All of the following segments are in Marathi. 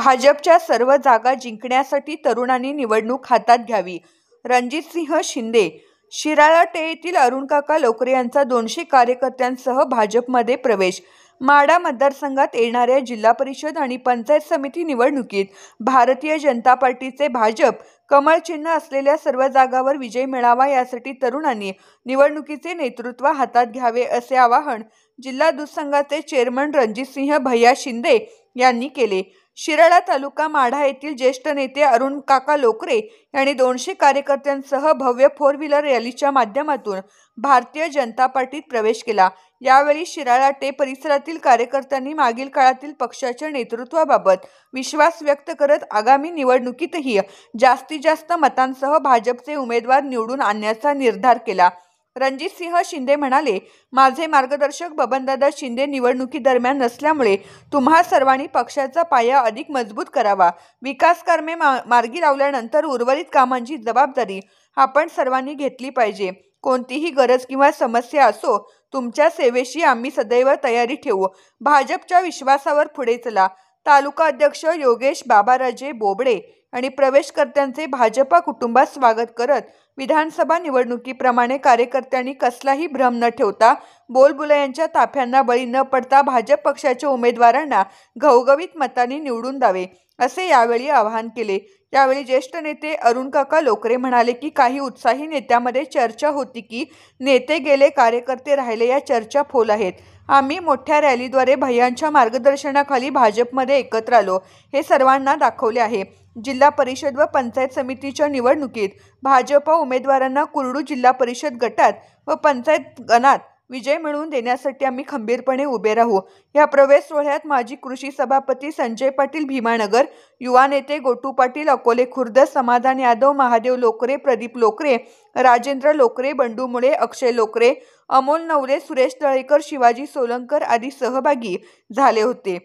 भाजपच्या सर्व जागा जिंकण्यासाठी तरुणांनी निवडणूक हातात घ्यावी. रणजितसिंह शिंदे. शिराळा येथील अरुणकाका लोकरे यांचा 200 कार्यकर्त्यांसह भाजपमध्ये प्रवेश. माढा मतदारसंघात येणाऱ्या जिल्हा परिषद आणि पंचायत समिती निवडणुकीत भारतीय जनता पार्टीचे भाजप कमळ चिन्ह असलेल्या सर्व जागांवर विजय मिळावा यासाठी तरुणांनी निवडणुकीचे नेतृत्व हातात घ्यावे असे आवाहन जिल्हा दूध संघाचे चेअरमन रणजितसिंह भैया शिंदे यांनी केले. शिराळा तालुका माढा येथील ज्येष्ठ नेते अरुणकाका लोकरे यांनी 200 कार्यकर्त्यांसह भव्य 4 व्हीलर रॅलीच्या माध्यमातून भारतीय जनता पार्टीत प्रवेश केला. यावेळी शिराळा परिसरातील कार्यकर्त्यांनी मागील काळातील पक्षाच्या नेतृत्वाबाबत विश्वास व्यक्त करत आगामी निवडणुकीतही जास्तीत जास्त मतांसह भाजपचे उमेदवार निवडून आणण्याचा निर्धार केला. रणजितसिंह शिंदे म्हणाले, माझे मार्गदर्शक बबनदादा शिंदे निवडणुकीदरम्यान नसल्यामुळे तुम्हा सर्वांनी पक्षाचा पाया अधिक मजबूत करावा. विकास कामे मार्गी लावल्यानंतर उर्वरित कामांची जबाबदारी आपण सर्वांनी घेतली पाहिजे. कोणतीही गरज किंवा समस्या असो, तुमच्या सेवेशी आम्ही सदैव तयारी ठेवू. भाजपच्या विश्वासावर पुढे चला. तालुका अध्यक्ष योगेश बाबाराजे बोबडे आणि प्रवेशकर्त्यांचे भाजपा कुटुंबात स्वागत करत विधानसभा निवडणुकीप्रमाणे कार्यकर्त्यांनी कसलाही भ्रम न ठेवता बोलबुलयांच्या ताफ्यांना बळी न पडता भाजप पक्षाच्या उमेदवारांना घवघवीत मतांनी निवडून द्यावे असे यावेळी आवाहन केले. यावेळी ज्येष्ठ नेते अरुणकाका लोकरे म्हणाले की काही उत्साही नेत्यामध्ये चर्चा होती की नेते गेले कार्यकर्ते राहिले या चर्चा फोल आहेत. आम्ही मोठ्या रॅलीद्वारे भैयांच्या मार्गदर्शनाखाली भाजपमध्ये एकत्र आलो हे सर्वांना दाखवले आहे. जिल्हा परिषद व पंचायत समितीच्या निवडणुकीत भाजप उमेदवारांना कुर्डू जिल्हा परिषद गटात व पंचायत गणात विजय मिळवून देण्यासाठी आम्ही खंबीरपणे उभे राहू. या प्रवेश सोहळ्यात माजी कृषी सभापती संजय पाटील भीमानगर, युवा नेते गोटू पाटील अकोले खुर्द, समाधान यादव, महादेव लोकरे, प्रदीप लोकरे, राजेंद्र लोकरे, बंडू मुळे, अक्षय लोकरे, अमोल नवले, सुरेश तळेकर, शिवाजी सोलंकर आदी सहभागी झाले होते.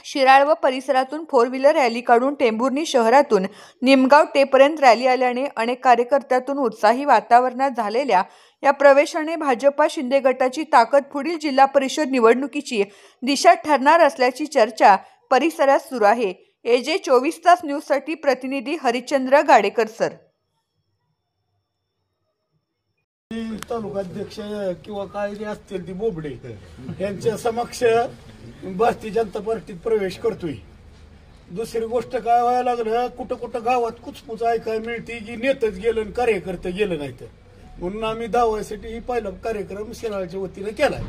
शिराळ व परिसरातून 4 व्हीलर रॅली काढून टेंभुर्णी शहरातून निमगाव पर्यंत रॅली आल्याने अनेक कार्यकर्त्यातून उत्साही वातावरणात झालेल्या या प्रवेशाने भाजपा शिंदे गटाची ताकद पुढील जिल्हा परिषद निवडणुकीची दिशा ठरणार असल्याची चर्चा परिसरात सुरू आहे. AJ 24 तास न्यूजसाठी प्रतिनिधी हरिश्चंद्र गाडेकर सर. तालुकाध्यक्ष किंवा काय जे असतील ती बोबडे यांच्या समक्ष भारतीय जनता पार्टीत प्रवेश करतोय. दुसरी गोष्ट काय व्हायला लागलं, कुठं कुठं गावात कुचपुच ऐकायला मिळते की नेतच गेलं आणि कार्यकर्ते गेलं नाही. तर म्हणून आम्ही दावासाठी ही पहिला कार्यक्रम शिराळच्या वतीने केलाय.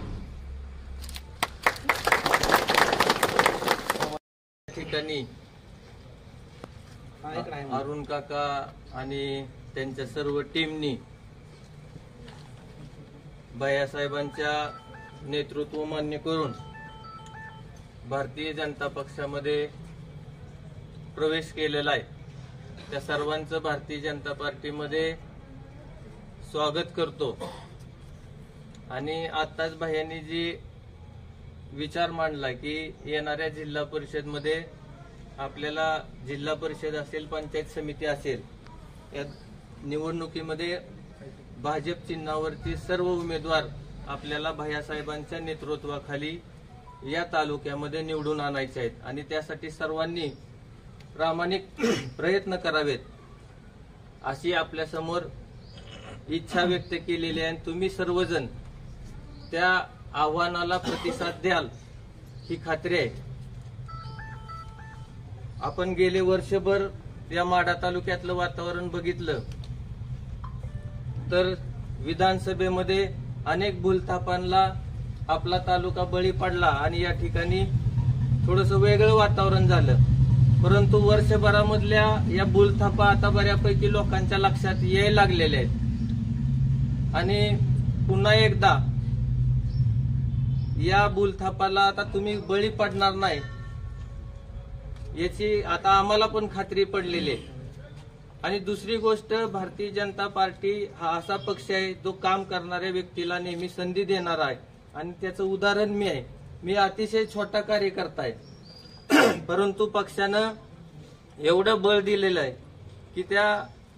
ठिकाणी अरुण काका आणि त्यांच्या सर्व टीमनी भैयासाहेबांच्या नेतृत्व मान्य करून भारतीय जनता पक्षामध्ये प्रवेश केलेला आहे. त्या सर्वांचं भारतीय जनता पार्टीमध्ये स्वागत करतो. आणि आताच भैयांनी जी विचार मांडला की येणाऱ्या जिल्हा परिषदमध्ये आपल्याला जिल्हा परिषद असेल, पंचायत समिती असेल, या निवडणुकीमध्ये भाजप चिन्हावरती सर्व उमेदवार आपल्याला भैयासाहेबांच्या नेतृत्वाखाली या तालुक्यामध्ये निवडून आणायचे आहेत. आणि त्यासाठी सर्वांनी प्रामाणिक प्रयत्न करावेत अशी आपल्या समोर इच्छा व्यक्त केलेली आहे. तुम्ही सर्वजण त्या आव्हानाला प्रतिसाद द्याल ही खात्री आहे. आपण गेले वर्षभर या माढा तालुक्यातलं वातावरण बघितलं तर विधानसभेमध्ये अनेक भूलथापांना आपला तालुका बळी पडला आणि या ठिकाणी थोडंसं वेगळं वातावरण झालं. परंतु वर्षभरामधल्या या भूलथापा आता बऱ्यापैकी लोकांच्या लक्षात यायला लागलेल्या आहेत. आणि पुन्हा एकदा या भूलथापाला आता तुम्ही बळी पडणार नाही याची आता आम्हाला पण खात्री पडलेली आहे. आणि दुसरी गोष्ट, भारतीय जनता पार्टी हा असा पक्ष आहे जो काम करणाऱ्या व्यक्तीला नेहमी संधी देणारा आहे. आणि त्याचं उदाहरण मी आहे. मी अतिशय छोटा कार्यकर्ता आहे, परंतु पक्षानं एवढं बळ दिलेलं आहे की त्या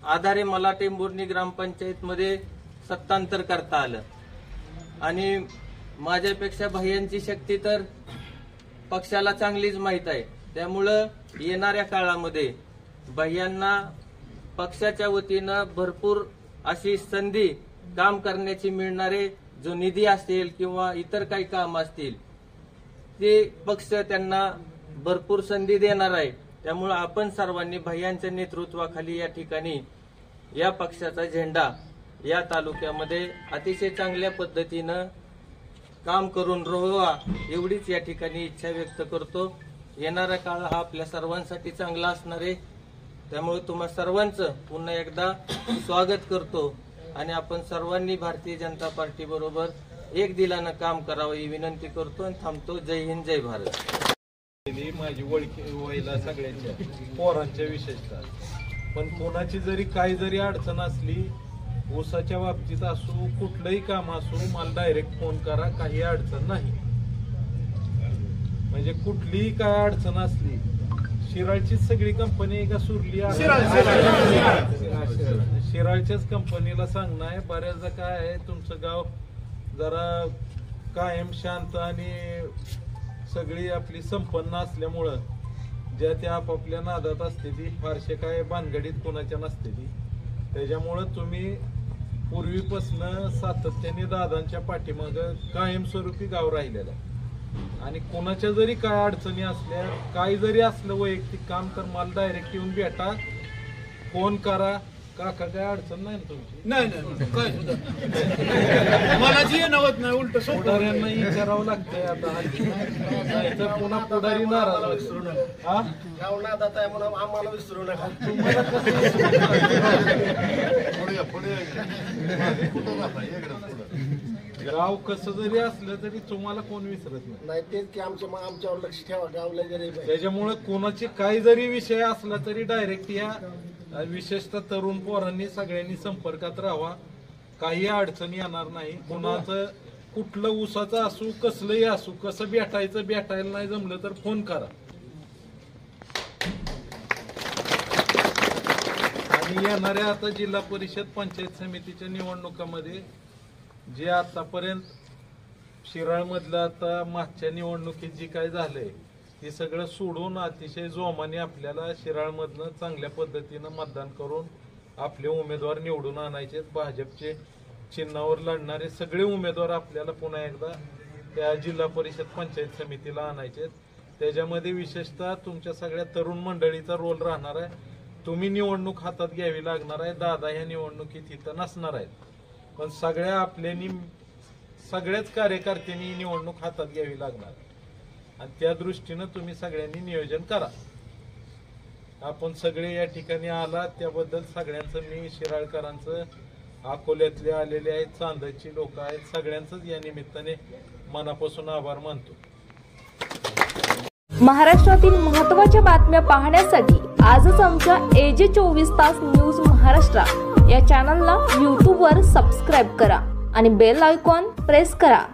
आधारे मला टेंभुर्णी ग्रामपंचायतमध्ये सत्तांतर करता आलं. आणि माझ्यापेक्षा भैयांची शक्ती तर पक्षाला चांगलीच माहीत आहे. त्यामुळं येणाऱ्या काळामध्ये भैयांना पक्षाच्या वतीनं भरपूर अशी संधी काम करण्याची मिळणारे जो निधी असेल किंवा इतर काही काम असतील ते पक्ष त्यांना भरपूर संधी देणार आहे। त्यामुळे आपण सर्वांनी भैयांच्या नेतृत्वाखाली या ठिकाणी या पक्षाचा झेंडा या तालुक्यामध्ये अतिशय चांगल्या पद्धतीनं काम करून रोवा एवढीच या ठिकाणी इच्छा व्यक्त करतो। येणारा काळ हा आपल्या सर्वांसाठी चांगला असणार आहे, त्यामुळे तुम्हा सर्वांचं पुन्हा एकदा स्वागत करतो आणि आपण सर्वांनी भारतीय जनता पार्टी बरोबर एक दिलानं काम करावं ही विनंती करतो आणि थांबतो। जय हिंद, जय भारत। माझी ओळखी व्हायला सगळ्यांच्या पोरांच्या विशेषतः, पण कोणाची काही जरी अडचण असली, ऊसाच्या बाबतीत असो कुठलंही काम असो, मला डायरेक्ट फोन करा, काही अडचण नाही। म्हणजे कुठलीही काय अडचण असली, शिराळची सगळी कंपनी का सुरली शिराळच्याच कंपनीला सांगणं आहे। बऱ्याचदा काय आहे, तुमचं गाव जरा कायम शांत आणि सगळी आपली संपन्न असल्यामुळं ज्या त्या आपापल्या नादात असते ती, फारशे काय भानगडीत कोणाच्या नसते ती। त्याच्यामुळं तुम्ही पूर्वीपासनं सातत्याने दादांच्या पाठीमागं कायमस्वरूपी गाव राहिलेलं आहे आणि कोणाच्या जरी काय अडचणी असल्या, काही जरी असलं वैयक्तिक काम, तर मला डायरेक्ट येऊन भेटा, फोन करा। काका काय अडचण नाही ना तुमची? नाही काय सुद्धा मला जी नवत नाही, उलट पुढाऱ्यांना विचारावं लागतंय आता, नाहीतर पुन्हा पुढारी नाराज होईल। आम्हाला विसरू नका। तुम्हाला गाव कसं जरी असलं तरी तुम्हाला कोण विसरत नाही, तेच की आमच्यावर लक्ष ठेवा, गावला गरीब आहे। त्याच्यामुळे कोणाचे काही जरी विषय असला तरी डायरेक्ट या विशेषतः तरुण पोरांनी सगळ्यांनी संपर्कात राहावा, काही अडचणी येणार नाही। कोणाचं कुठलं ऊसाचं असू, कसलंही असू, कसं भेटायला नाही जमलं तर फोन करा। आणि येणाऱ्या आता जिल्हा परिषद पंचायत समितीच्या निवडणुकामध्ये जे आतापर्यंत शिराळमधलं आता मागच्या निवडणुकीत जे काय झालंय ते सगळं सोडून अतिशय जोमाने आपल्याला शिराळमधनं चांगल्या पद्धतीनं मतदान करून आपले उमेदवार निवडून आणायचे। भाजपचे चिन्हावर लढणारे सगळे उमेदवार आपल्याला पुन्हा एकदा त्या जिल्हा परिषद पंचायत समितीला आणायचे। त्याच्यामध्ये विशेषतः तुमच्या सगळ्या तरुण मंडळीचा रोल राहणार आहे। तुम्ही निवडणूक हातात घ्यावी लागणार आहे। दादा ह्या निवडणुकीत इथं नसणार आहेत, पण सगळ्याच कार्यकर्त्यांनी निवडणूक हातात घ्यावी लागणार आणि त्या दृष्टीनं तुम्ही सगळ्यांनी नियोजन करा। आपण सगळे या ठिकाणी आला त्याबद्दल सगळ्यांचं, मी शिराळकरांचं, अकोल्यातले आलेले आहेत, चांदची लोक आहेत, सगळ्यांचंच या निमित्ताने मनापासून आभार मानतो। महाराष्ट्रातील महत्त्वाच्या बातम्या पाहण्यासाठी आजच आमच्या AJ 24 तास न्यूज महाराष्ट्र या चॅनलला YouTube वर सबस्क्राईब करा आणि बेल आयकॉन प्रेस करा।